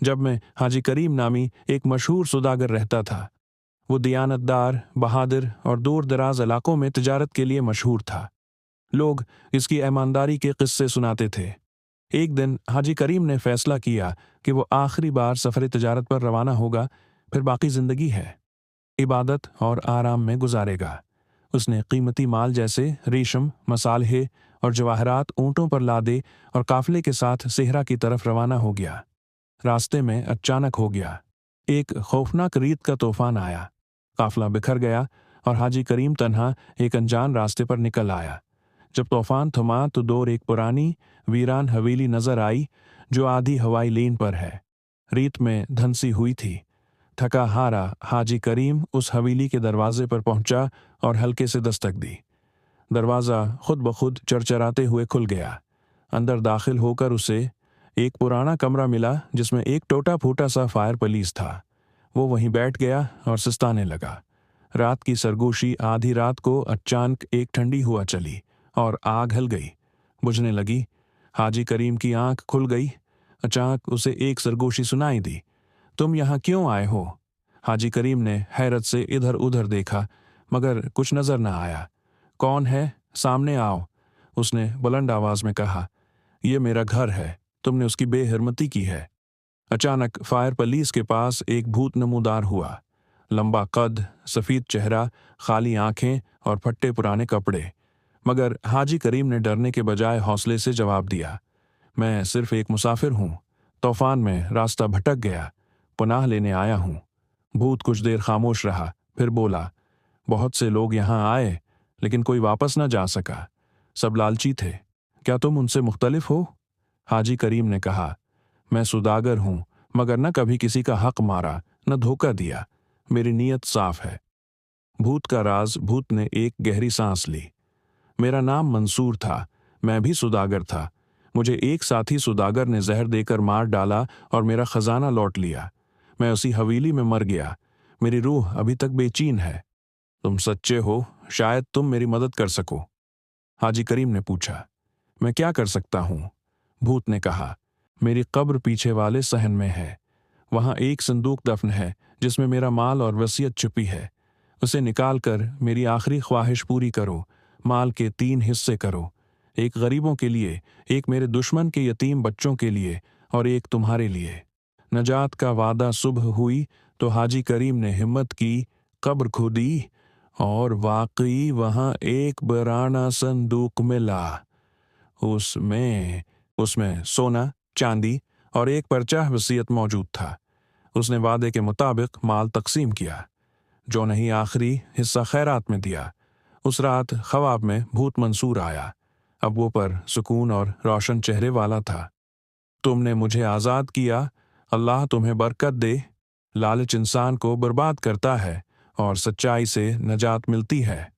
जब में हाजी करीम नामी एक मशहूर सौदागर रहता था। वो दियानतदार, बहादुर और दूर दराज इलाकों में तिजारत के लिए मशहूर था। लोग इसकी ईमानदारी के किस्से सुनाते थे। एक दिन हाजी करीम ने फैसला किया कि वो आखिरी बार सफ़र तिजारत पर रवाना होगा, फिर बाकी ज़िंदगी है इबादत और आराम में गुजारेगा। उसने कीमती माल जैसे रेशम, मसाले और जवाहरात ऊँटों पर लादे और काफिले के साथ सेहरा की तरफ रवाना हो गया। रास्ते में अचानक हो गया। एक खौफनाक रीत का तूफान आया। काफिला बिखर गया और हाजी करीम तन्हा एक अनजान रास्ते पर निकल आया। जब तूफान थमा तो दूर एक पुरानी वीरान हवेली नजर आई जो आधी हवाई लेन पर है। रेत में धंसी हुई थी। थका हारा हाजी करीम उस हवेली के दरवाजे पर पहुंचा और हल्के से दस्तक दी। दरवाज़ा खुद ब खुद चरचराते हुए खुल गया। अंदर दाखिल होकर उसे एक पुराना कमरा मिला जिसमें एक टूटा फूटा सा फायर पुलिस था। वो वहीं बैठ गया और सुस्ताने लगा। रात की सरगोशी आधी रात को अचानक एक ठंडी हुआ चली और आग हल गई, बुझने लगी। हाजी करीम की आंख खुल गई। अचानक उसे एक सरगोशी सुनाई दी। तुम यहाँ क्यों आए हो? हाजी करीम ने हैरत से इधर उधर देखा मगर कुछ नजर न आया। कौन है? सामने आओ, उसने बुलंद आवाज में कहा। यह मेरा घर है, तुमने उसकी बेहरमती की है। अचानक फायर पुलिस के पास एक भूत नमूदार हुआ। लंबा कद, सफ़ीद चेहरा, खाली आंखें और फट्टे पुराने कपड़े। मगर हाजी करीम ने डरने के बजाय हौसले से जवाब दिया, मैं सिर्फ एक मुसाफिर हूँ। तूफान में रास्ता भटक गया, पनाह लेने आया हूँ। भूत कुछ देर खामोश रहा, फिर बोला, बहुत से लोग यहाँ आए लेकिन कोई वापस न जा सका। सब लालची थे। क्या तुम उनसे मुख्तलिफ हो? हाजी करीम ने कहा, मैं सुदागर हूँ मगर न कभी किसी का हक मारा न धोखा दिया। मेरी नीयत साफ है। भूत का राज। भूत ने एक गहरी सांस ली। मेरा नाम मंसूर था, मैं भी सुदागर था। मुझे एक साथी सुदागर ने जहर देकर मार डाला और मेरा खजाना लौट लिया। मैं उसी हवेली में मर गया। मेरी रूह अभी तक बेचैन है। तुम सच्चे हो, शायद तुम मेरी मदद कर सको। हाजी करीम ने पूछा, मैं क्या कर सकता हूँ? भूत ने कहा, मेरी कब्र पीछे वाले सहन में है। वहाँ एक संदूक दफन है जिसमें मेरा माल और वसीयत छुपी है। उसे निकाल कर मेरी आखिरी ख्वाहिश पूरी करो। माल के 3 हिस्से करो, एक गरीबों के लिए, एक मेरे दुश्मन के यतीम बच्चों के लिए और एक तुम्हारे लिए। नजात का वादा सुबह हुई तो हाजी करीम ने हिम्मत की, कब्र खोदी और वाकई वहां एक बराना संदूक मिला। उसमें सोना, चांदी और एक पर्चा वसीयत मौजूद था। उसने वादे के मुताबिक माल तकसीम किया। जो नहीं आखिरी हिस्सा खैरात में दिया। उस रात ख्वाब में भूत मंसूर आया। अब वो पर सुकून और रोशन चेहरे वाला था। तुमने मुझे आज़ाद किया, अल्लाह तुम्हें बरकत दे। लालच इंसान को बर्बाद करता है और सच्चाई से नजात मिलती है।